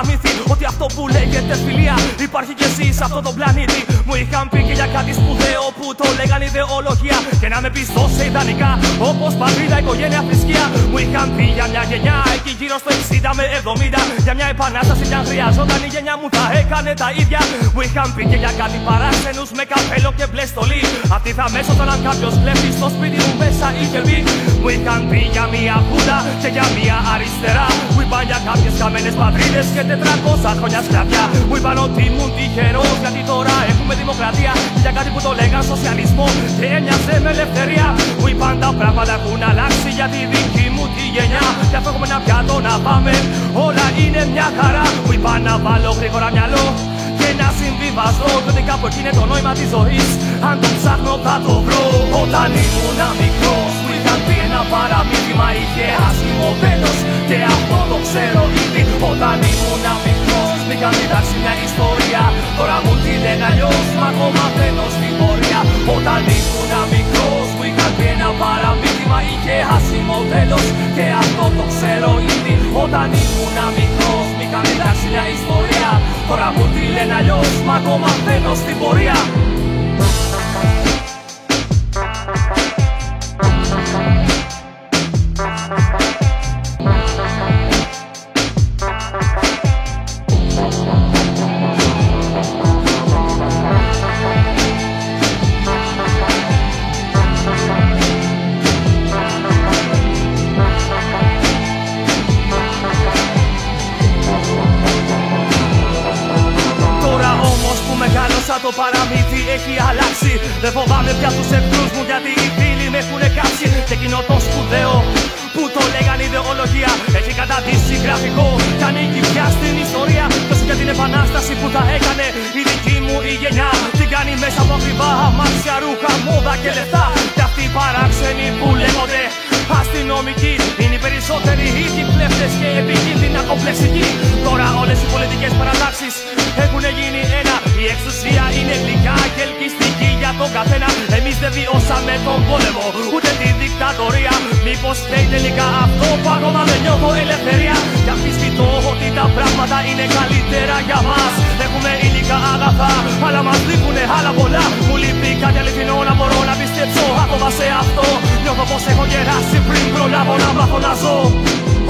παραμύθι ότι αυτό που λέγεται φιλία υπάρχει κι εσύ σε αυτόν τον πλανήτη. Μου είχαν πει και για κάτι σπουδαίο που το λέγανε ιδεολογία. Και να με πιστώ σε ιδανικά όπως πατρίδα, οικογένεια, θρησκεία. Μου είχαν πει για μια γενιά εκεί γύρω στο 60 με 70. Για μια επανάσταση κι αν χρειαζόταν η γενιά μου τα έκανε τα ίδια. Μου είχαν πει και για κάτι παράξενους με καπέλο και μπλε στολή. Αυτοί θα με έσωθαν αν κάποιος βλέπει στο σπίτι μου μέσα είχε μπει. Μου είχαν πει για μια χούντα και για μια αριστερά. Μου είπαν για κάποιες χαμένες πατρίδες και 400 χρόνια σκλαβιά. Μου είπαν ότι ήμουν τυχερός γιατί τώρα έχουμε δημοκρατία. Και για κάτι που το λέγαν σοσιαλισμό και έμοιαζε με ελευθερία. Μου είπαν τα πράγματα έχουν αλλάξει για τη δική μου τη γενιά. Και αφού έχουμε ένα πιάτο να πάμε όλα είναι μια χαρά. Μου είπαν να βάλω γρήγορα μυαλό και να συμβιβαστώ. Τότε κάπου εκεί είναι το νόημα της ζωής. Αν το ψάχνω θα το βρω. Όταν ήμουν μικρός μου είχαν πει ένα παραμύθι, μα είχε άσχημο τέλος και αυτό το ξέρω ήδη. Όταν ήμουν μικρός μ' είχαν διδάξει μια ιστορία. Τώρα μου τη λένε αλλιώς, μα ακόμα μένω στην πορεία. Όταν ήμουν μικρός μου είχαν πει ένα παραμύθι, μα είχε άσχημο τέλος και αυτό το ξέρω ήδη. Όταν ήμουν μικρός μ' είχαν διδάξει μια ιστορία. Τώρα μου τη λένε αλλιώς, μα ακόμα μένω στην πορεία. Το παραμύθι έχει αλλάξει. Δεν φοβάμαι πια τους εχθρούς μου γιατί οι φίλοι με έχουνε κάψει. Και εκείνο το σπουδαίο που το λέγανε ιδεολογία έχει καταντήσει γραφικό κι ανήκει πια στην ιστορία. Τόσο για την επανάσταση που θα έκανε η δική μου η γενιά. Την κάνει μέσα από ακριβά αμάξια, ρούχα, μόδα και λεφτά. Κι αυτοί οι παράξενοι που λέγονται αστυνομικοί είναι οι περισσότεροι ίδιοι κλέφτες και επικίνδυνα κομπλεξικοί. Τώρα όλες οι πολιτικές παρατάξεις έχουνε γίνει ένα. Η εξουσία είναι γλυκά και ελκυστική για τον καθένα. Εμείς δεν βιώσαμε τον πόλεμο ούτε τη δικτατορία. Μήπως φταίει τελικά αυτό που ακόμα δεν νιώθω ελευθερία. Κι αμφισβητώ ότι τα πράγματα είναι καλύτερα για μας. Έχουμε υλικά αγαθά αλλά μας λείπουνε άλλα πολλά. Μου λείπει κάτι αληθινό να μπορώ να πιστέψω ακόμα σε αυτό. Νιώθω πως έχω γεράσει πριν προλάβω να μάθω να ζω.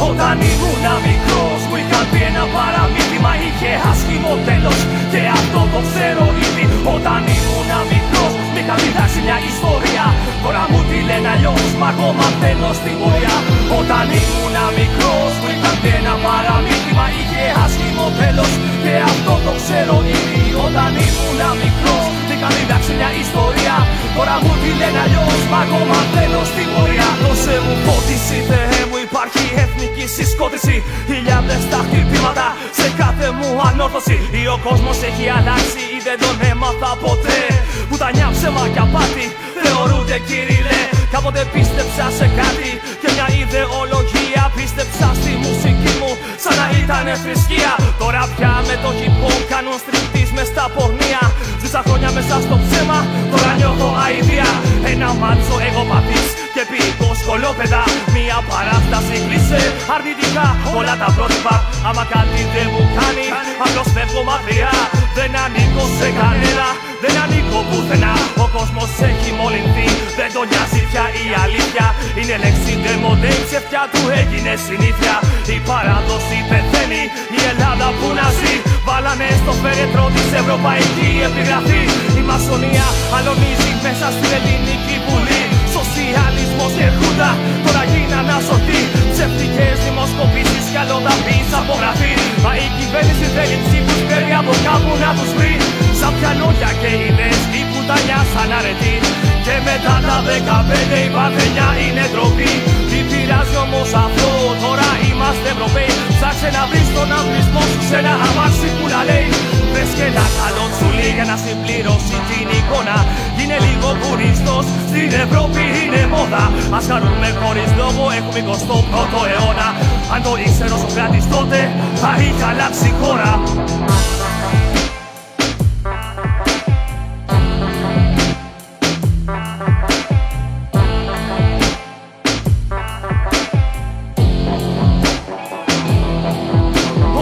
Όταν ήμουν μικρός μου είχαν πει ένα παραμύθι, μα είχε άσχημο τέλος και αυτό το ξέρω ήδη. Όταν ήμουν μικρός μ' είχαν διδάξει μια ιστορία. Τώρα μου τη λένε αλλιώς, μα ακόμα μένω στην πορεία. Όταν ήμουν μικρός μου είχαν πει ένα παραμύθι, μα είχε άσχημο τέλος και αυτό το ξέρω ήδη. Όταν ήμουν μικρός μ' είχαν διδάξει μια ιστορία. Τώρα μου τη λένε αλλιώς, μα ακόμα μένω στην πορεία. Δώσε μου φώτιση Θεέ μου, υπάρχει εθνική συσκότηση. Χιλιάδες τα χτυπήματα σε κάθε μου ανόρθωση. Ή ο κόσμος έχει αλλάξει ή δεν τον έμαθα ποτέ. Πουτανιά, ψέμα και απάτη θεωρούνται κύριλε. Κάποτε πίστεψα σε κάτι και μια ιδεολογία. Πίστεψα στη μουσική μου σαν να ήταν θρησκεία. Τώρα πια με το hip hop κάνουν στριπτής μες στα πορνεία. Ζήσα χρόνια μέσα στο ψέμα, τώρα νιώθω αηδία. Ένα μάτσο εγωπαθής και ποιητό σκολόπεδα. Μια παράσταση κλείσε αρνητικά όλα τα πρότυπα. Άμα κάτι δεν μου κάνει, απλώς φεύγω μακριά. Δεν ανήκω σε κανένα, δεν ανήκω πουθενά. Ο κόσμος έχει μολυνθεί, δεν τον νοιάζει πια η αλήθεια. Είναι λέξη ντεμοντέ, η ψευτιά του έγινε συνήθεια. Η παράδοση πεθαίνει, η Ελλάδα που να ζει. Βάλανε στο φέρετρο της ευρωπαϊκή επιγραφή. Η μασονία αλωνίζει μέσα στην ελληνική βουλή. Σοσιαλισμός και χούντα τώρα γίναν ασωτοί. Ψευτικές δημοσκοπήσεις κι αλλοδαπής απογραφή. Μα η κυβέρνηση θέλει ψήφους, παίρνει από κάπου να τους βρει. Σαν πιανόνια και ιδέες η πουτανιά σαν αρετή. Και μετά τα 15 η παρθενιά είναι ντροπή. Τι πειράζει όμως αυτό, τώρα είμαστε Ευρωπαίοι. Ψάξε να βρεις τον αυλισμό σου σε ένα αμάξι που να λέει. Βρες και ένα καλό τσουλί για να συμπληρώσει την εικόνα. Γίνε λίγο κουριστός, στην Ευρώπη είναι μόδα. Ας χαρούμε χωρίς λόγο, έχουμε 21ο αιώνα. Αν το ήξερε ο Σοκράτης τότε θα είχε αλλάξει η χώρα.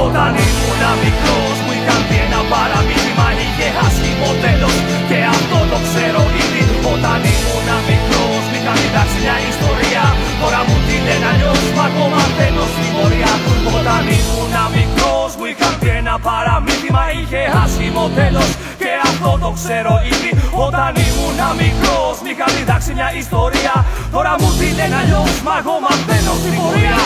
Όταν ήμουν μικρός μου είχαν πει ένα παραμύθι, μα είχε άσχημο τέλος και αυτό το ξέρω ήδη. Όταν ήμουν μικρός μ' είχαν διδάξει μια ιστορία, τώρα μου τη λένε αλλιώς, μα ακόμα μαθαίνω στην πορεία. Όταν ήμουν μικρός μου είχαν πει ένα παραμύθι, μα είχε άσχημο τέλος και αυτό το ξέρω ήδη. Όταν ήμουν μικρός μ' είχαν διδάξει μια ιστορία, τώρα μου τη λένε αλλιώς, μα εγώ μαθαίνω στην πορεία.